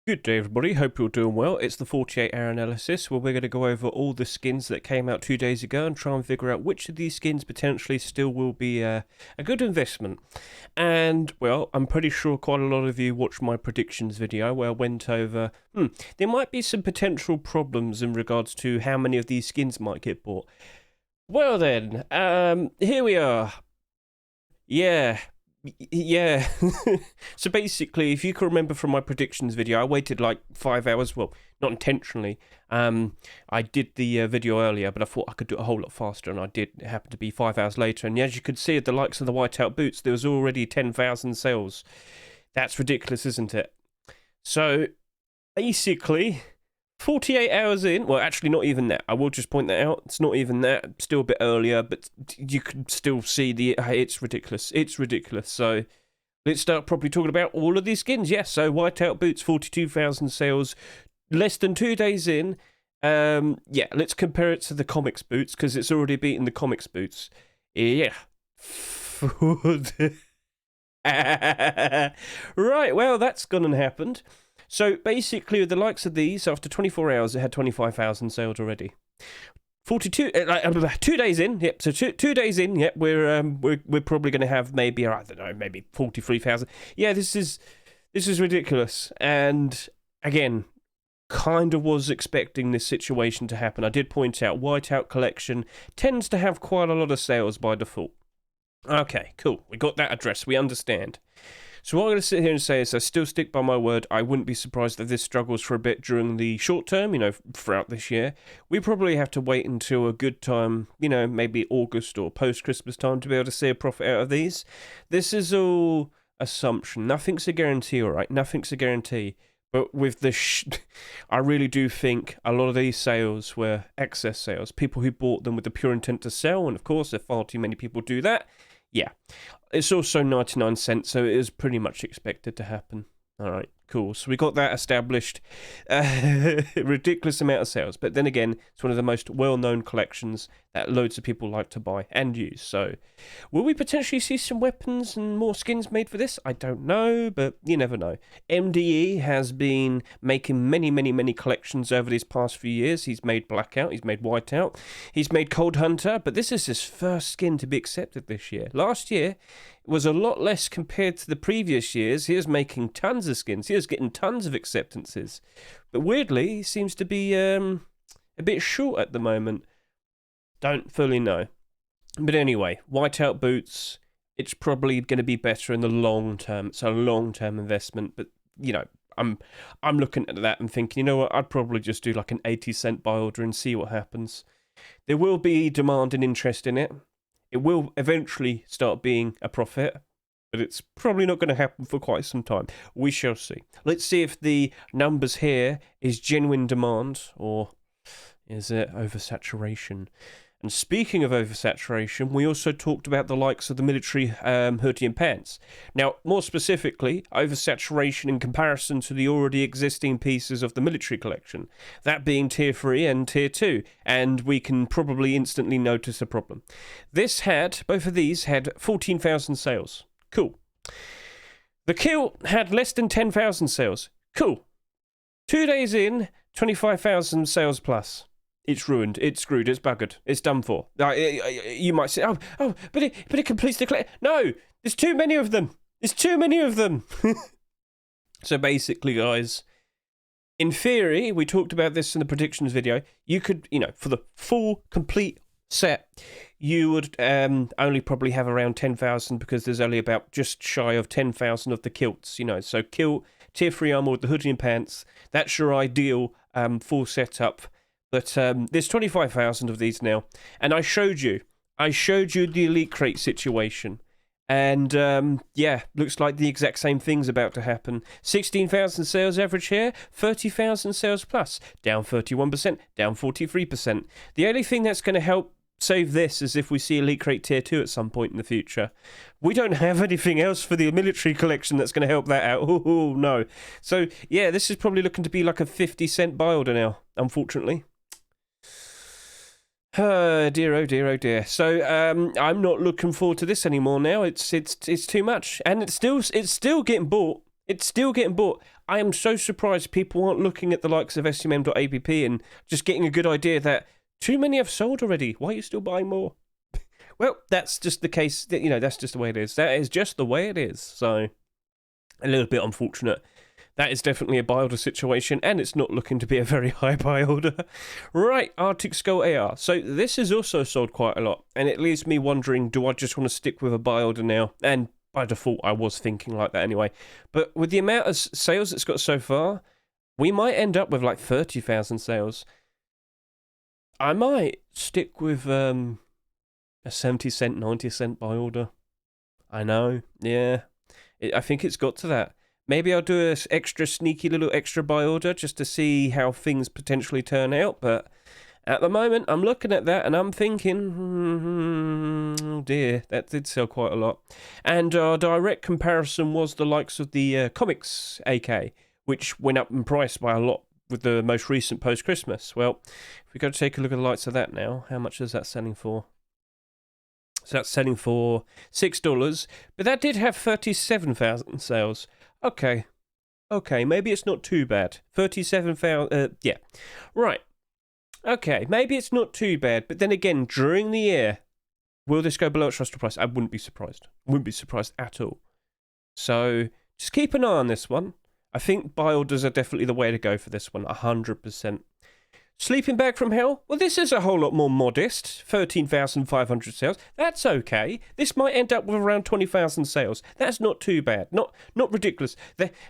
Good day, everybody. Hope you're doing well. It's the 48-hour analysis where we're going to go over all the skins that came out 2 days ago and try and figure out which of these skins potentially still will be a good investment. And, well, I'm pretty sure quite a lot of you watched my predictions video where I went over, there might be some potential problems in regards to how many of these skins might get bought. Well then, here we are. Yeah. So basically, if you can remember from my predictions video, I waited like 5 hours. Well, not intentionally. I did the video earlier, but I thought I could do it a whole lot faster, and I did. It happened to be 5 hours later, and as you could see, at the likes of the Whiteout Boots, there was already 10,000 sales. That's ridiculous, isn't it? So basically, 48 hours in, well, actually not even that. I will just point that out. It's not even that. Still a bit earlier, but you can still see it's ridiculous. It's ridiculous. So let's start properly talking about all of these skins. Yes, so Whiteout Boots, 42,000 sales, less than 2 days in. Yeah, let's compare it to the comics boots because it's already beaten the comics boots. Yeah. Right, well, that's gone and happened. So basically, with the likes of these, after 24 hours, it had 25,000 sales already. 2 days in, yep. So two days in, yep. We're probably going to have maybe, I don't know, maybe 43,000. Yeah, this is ridiculous. And again, kind of was expecting this situation to happen. I did point out Whiteout Collection tends to have quite a lot of sales by default. Okay, cool. We got that address. We understand. So what I'm going to sit here and say is I still stick by my word. I wouldn't be surprised if this struggles for a bit during the short term, throughout this year. We probably have to wait until a good time, maybe August or post-Christmas time to be able to see a profit out of these. This is all assumption. Nothing's a guarantee, all right? Nothing's a guarantee. But with the I really do think a lot of these sales were excess sales. People who bought them with the pure intent to sell, and of course, if far too many people do that, yeah. It's also 99 cents, so it is pretty much expected to happen. All right, cool. So we got that established. Ridiculous amount of sales. But then again, it's one of the most well-known collections that loads of people like to buy and use. So will we potentially see some weapons and more skins made for this? I don't know, but you never know. MDE has been making many collections over these past few years. He's made Blackout, he's made Whiteout, he's made Cold Hunter, but this is his first skin to be accepted this year. Last year was a lot less compared to the previous years. He was making tons of skins. He was getting tons of acceptances. But weirdly, he seems to be a bit short at the moment. Don't fully know. But anyway, Whiteout Boots, it's probably going to be better in the long term. It's a long-term investment. But, I'm looking at that and thinking, you know what, I'd probably just do like an 80-cent buy order and see what happens. There will be demand and interest in it. It will eventually start being a profit, but it's probably not going to happen for quite some time. We shall see. Let's see if the numbers here is genuine demand or is it oversaturation. And speaking of oversaturation, we also talked about the likes of the military hoodie and pants. Now, more specifically, oversaturation in comparison to the already existing pieces of the military collection. That being Tier 3 and Tier 2. And we can probably instantly notice a problem. Both of these had 14,000 sales. Cool. The kilt had less than 10,000 sales. Cool. 2 days in, 25,000 sales plus. It's ruined. It's screwed. It's buggered. It's done for. You might say, but it completes the collection. No, there's too many of them. There's too many of them. So basically, guys, in theory, we talked about this in the predictions video. You could, for the full, complete set, you would only probably have around 10,000 because there's only about just shy of 10,000 of the kilts. So kilt, Tier 3 armor with the hoodie and pants. That's your ideal full setup. But there's 25,000 of these now. And I showed you the Elite Crate situation. And yeah, looks like the exact same thing's about to happen. 16,000 sales average here, 30,000 sales plus. Down 31%, down 43%. The only thing that's going to help save this is if we see Elite Crate Tier 2 at some point in the future. We don't have anything else for the military collection that's going to help that out. Oh, no. So, yeah, this is probably looking to be like a 50-cent buy order now, unfortunately. Oh dear, oh dear, oh dear. So I'm not looking forward to this anymore now. It's too much, and it's still getting bought. It's still getting bought. I am so surprised people aren't looking at the likes of SMM.app and just getting a good idea that too many have sold already. Why are you still buying more? Well, that's just the case. That's just the way it is. That is just the way it is. So, a little bit unfortunate. That is definitely a buy order situation, and it's not looking to be a very high buy order. Right, Arctic Skull AR. So this is also sold quite a lot, and it leaves me wondering, do I just want to stick with a buy order now? And by default, I was thinking like that anyway. But with the amount of sales it's got so far, we might end up with like 30,000 sales. I might stick with a 70-cent, 90-cent buy order. I know, yeah. I think it's got to that. Maybe I'll do an extra sneaky little extra buy order just to see how things potentially turn out. But at the moment, I'm looking at that and I'm thinking, oh dear, that did sell quite a lot. And our direct comparison was the likes of the comics AK, which went up in price by a lot with the most recent post-Christmas. Well, if we go to take a look at the likes of that now, how much is that selling for? So that's selling for $6, but that did have 37,000 sales. Okay, maybe it's not too bad. 37,000, yeah. Right, okay, maybe it's not too bad, but then again, during the year, will this go below its rustral price? I wouldn't be surprised. Wouldn't be surprised at all. So, just keep an eye on this one. I think buy orders are definitely the way to go for this one, 100%. Sleeping Bag from Hell? Well, this is a whole lot more modest. 13,500 sales. That's okay. This might end up with around 20,000 sales. That's not too bad. Not ridiculous.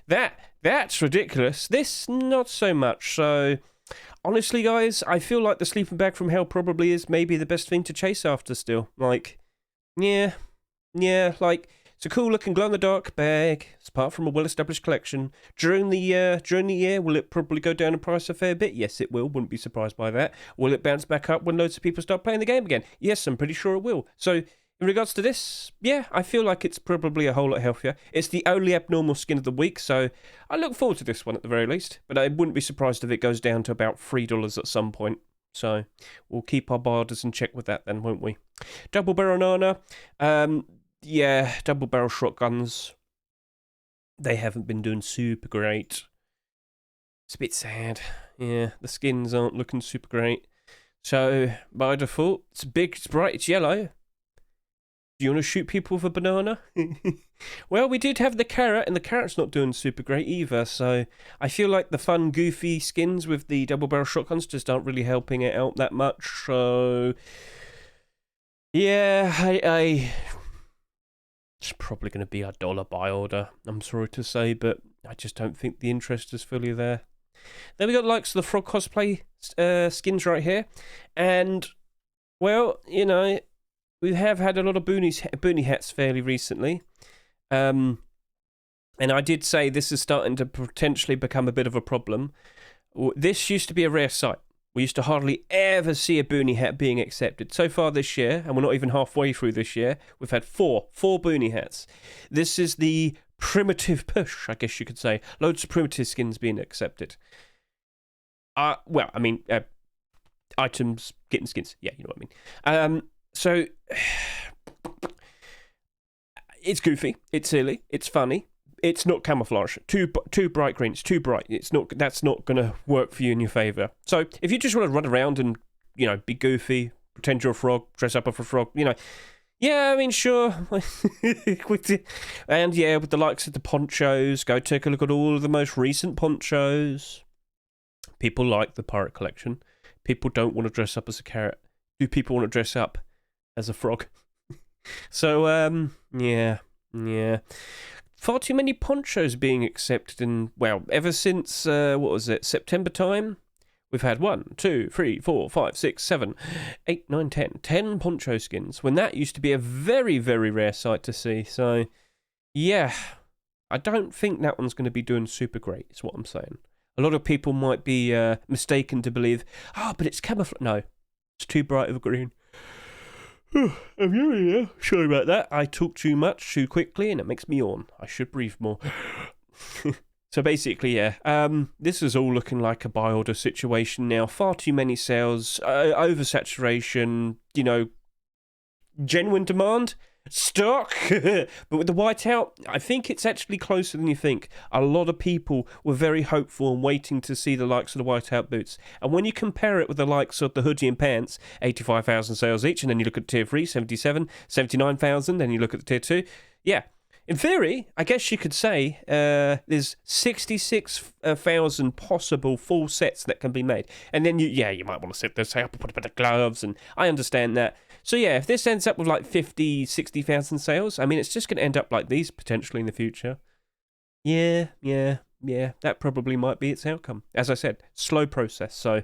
That's ridiculous. This, not so much. So, honestly, guys, I feel like the Sleeping Bag from Hell probably is maybe the best thing to chase after still. Like, yeah, like... It's a cool-looking glow-in-the-dark bag. It's part from a well-established collection. During the year, will it probably go down in price a fair bit? Yes, it will. Wouldn't be surprised by that. Will it bounce back up when loads of people start playing the game again? Yes, I'm pretty sure it will. So, in regards to this, yeah, I feel like it's probably a whole lot healthier. It's the only abnormal skin of the week, so I look forward to this one at the very least. But I wouldn't be surprised if it goes down to about $3 at some point. So, we'll keep our buy orders in check with that then, won't we? Double Barrelnana. Yeah, double barrel shotguns. They haven't been doing super great. It's a bit sad. Yeah, the skins aren't looking super great. So, by default, it's big, it's bright, it's yellow. Do you want to shoot people with a banana? Well, we did have the carrot, and the carrot's not doing super great either. So, I feel like the fun, goofy skins with the double barrel shotguns just aren't really helping it out that much. So, yeah, I it's probably going to be a $1 buy order, I'm sorry to say, but I just don't think the interest is fully there. Then we got the likes of the Frog Cosplay skins right here. And, well, you know, we have had a lot of Boonie hats fairly recently. And I did say this is starting to potentially become a bit of a problem. This used to be a rare sight. We used to hardly ever see a Boonie hat being accepted. So far this year, and we're not even halfway through this year, we've had four Boonie hats. This is the primitive push, I guess you could say. Loads of primitive skins being accepted. Well, I mean, items getting skins. Yeah, you know what I mean. So, it's goofy, it's silly, it's funny. It's not camouflage. Too bright green. It's too bright. That's not going to work for you in your favour. So if you just want to run around and, you know, be goofy, pretend you're a frog, dress up as a frog, you know, yeah, I mean, sure. And yeah, with the likes of the ponchos, go take a look at all of the most recent ponchos. People like the pirate collection. People don't want to dress up as a carrot. Do people want to dress up as a frog? So, yeah. Far too many ponchos being accepted in, well, ever since, what was it, September time? We've had 1, 2, 3, 4, 5, 6, 7, 8, 9, 10. 10 poncho skins, when that used to be a very, very rare sight to see. So, yeah, I don't think that one's going to be doing super great, is what I'm saying. A lot of people might be mistaken to believe, but it's camouflage. No, it's too bright of a green. Sorry about that. I talk too much too quickly and it makes me yawn. I should breathe more. So basically, yeah, this is all looking like a buy order situation now. Far too many sales, oversaturation, you know, genuine demand. stock. But with the whiteout, I think it's actually closer than you think. A lot of people were very hopeful and waiting to see the likes of the whiteout boots. And when you compare it with the likes of the hoodie and pants, 85,000 sales each, and then you look at tier 3, 77, 79,000, then you look at the tier 2, yeah. In theory, I guess you could say there's 66,000 possible full sets that can be made. And then you might want to sit there and say, I'll put a bit of gloves, and I understand that. So yeah, if this ends up with like 50, 60,000 sales, I mean, it's just going to end up like these potentially in the future. Yeah, that probably might be its outcome. As I said, slow process, so...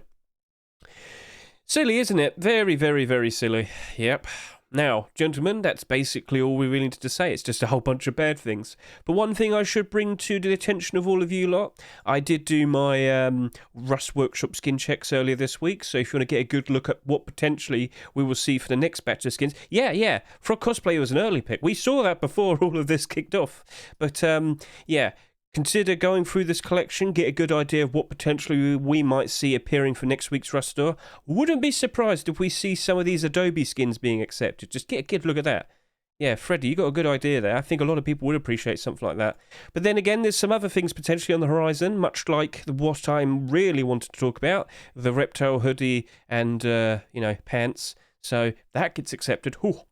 Silly, isn't it? Very, very, very silly. Yep. Now, gentlemen, that's basically all we really needed to say. It's just a whole bunch of bad things. But one thing I should bring to the attention of all of you lot, I did do my Rust Workshop skin checks earlier this week, so if you want to get a good look at what potentially we will see for the next batch of skins, yeah, Frog Cosplay was an early pick. We saw that before all of this kicked off. But, yeah... Consider going through this collection, get a good idea of what potentially we might see appearing for next week's Rust store. Wouldn't be surprised if we see some of these Adobe skins being accepted. Just get a good look at that. Yeah, Freddie, you got a good idea there. I think a lot of people would appreciate something like that. But then again, there's some other things potentially on the horizon, much like what I really wanted to talk about, the reptile hoodie and, pants. So that gets accepted. Ooh.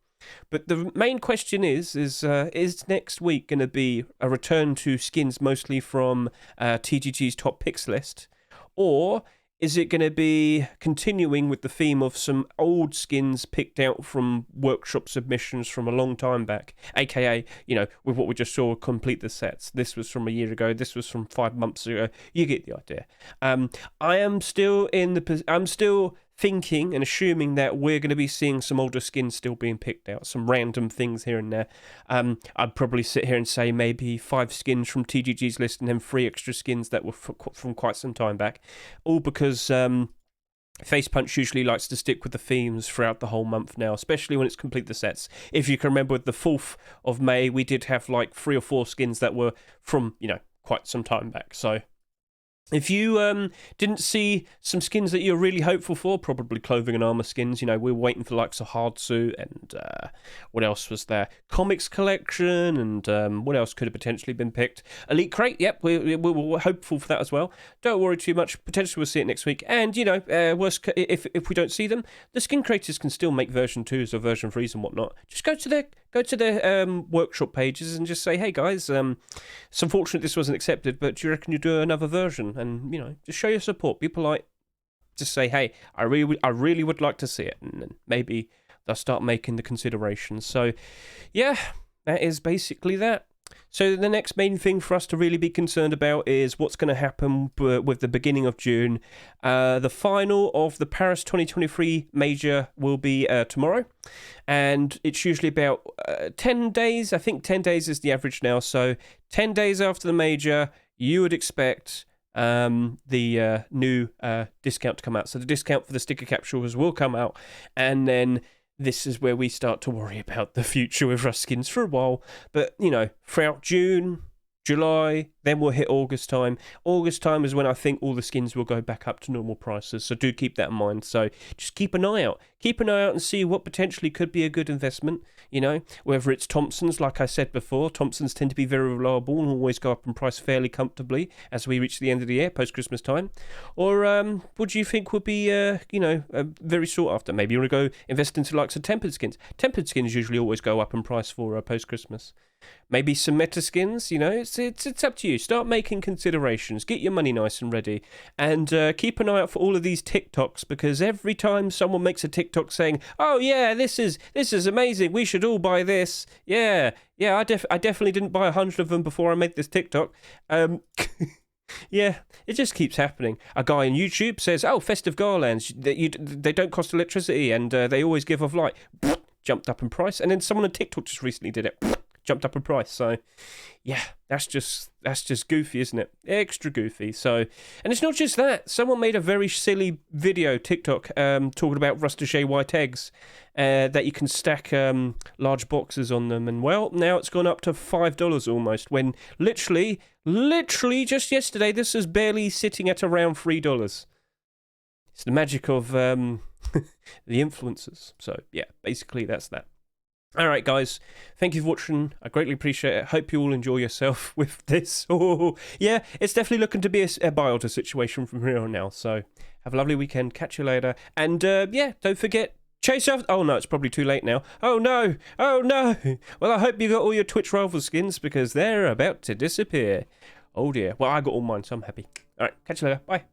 But the main question is next week going to be a return to skins mostly from TGG's top picks list? Or is it going to be continuing with the theme of some old skins picked out from workshop submissions from a long time back? AKA, with what we just saw, complete the sets. This was from a year ago. This was from 5 months ago. You get the idea. I'm still thinking and assuming that we're going to be seeing some older skins still being picked out, some random things here and there. I'd probably sit here and say maybe 5 skins from TGG's list and then 3 extra skins that were from quite some time back, all because Face Punch usually likes to stick with the themes throughout the whole month now, especially when it's complete the sets. If you can remember, with the 4th of May, we did have like 3 or 4 skins that were from, quite some time back, so... If you didn't see some skins that you're really hopeful for, probably clothing and armor skins, we were waiting for the likes of Hardsuit and what else was there? Comics collection and what else could have potentially been picked? Elite Crate, yep, we were hopeful for that as well. Don't worry too much, potentially we'll see it next week. And, if we don't see them, the skin creators can still make version 2s or version 3s and whatnot. Just go to their workshop pages and just say, hey guys, it's unfortunate this wasn't accepted, but do you reckon you do another version? And, just show your support. Be polite. Just say, hey, I really would like to see it. And then maybe they'll start making the considerations. So, yeah, that is basically that. So the next main thing for us to really be concerned about is what's going to happen with the beginning of June. The final of the Paris 2023 major will be tomorrow. And it's usually about 10 days. I think 10 days is the average now. So 10 days after the major, you would expect... the new discount to come out. So the discount for the sticker capsules will come out, and then this is where we start to worry about the future with Rust skins for a while. But throughout June, July, then we'll hit August time. August time is when I think all the skins will go back up to normal prices, so do keep that in mind. So just keep an eye out. Keep an eye out and see what potentially could be a good investment, whether it's Thompson's, like I said before. Thompson's tend to be very reliable and always go up in price fairly comfortably as we reach the end of the year, post-Christmas time. Or what do you think would be, very sought after? Maybe you want to go invest into likes of tempered skins. Tempered skins usually always go up in price for post-Christmas. Maybe some meta skins, it's up to you. Start making considerations. Get your money nice and ready. And keep an eye out for all of these TikToks, because every time someone makes a TikTok saying, oh yeah, this is amazing, we should all buy this. Yeah, I definitely didn't buy 100 of them before I made this TikTok. Yeah, it just keeps happening. A guy on YouTube says, oh, festive garlands, they don't cost electricity and they always give off light. Jumped up in price. And then someone on TikTok just recently did it. Jumped up in price. So yeah, that's just goofy, isn't it? Extra goofy. So, and it's not just that. Someone made a very silly video, TikTok, talking about Rustichet white eggs, that you can stack large boxes on them. And well, now it's gone up to $5 almost, when literally just yesterday this was barely sitting at around $3. It's the magic of the influencers. So yeah, basically that's that. All right, guys. Thank you for watching. I greatly appreciate it. Hope you all enjoy yourself with this. Oh, yeah, it's definitely looking to be a biota situation from here on now. So have a lovely weekend. Catch you later. And yeah, don't forget, chase after... Oh, no, it's probably too late now. Oh, no. Oh, no. Well, I hope you got all your Twitch rival skins because they're about to disappear. Oh, dear. Well, I got all mine, so I'm happy. All right, catch you later. Bye.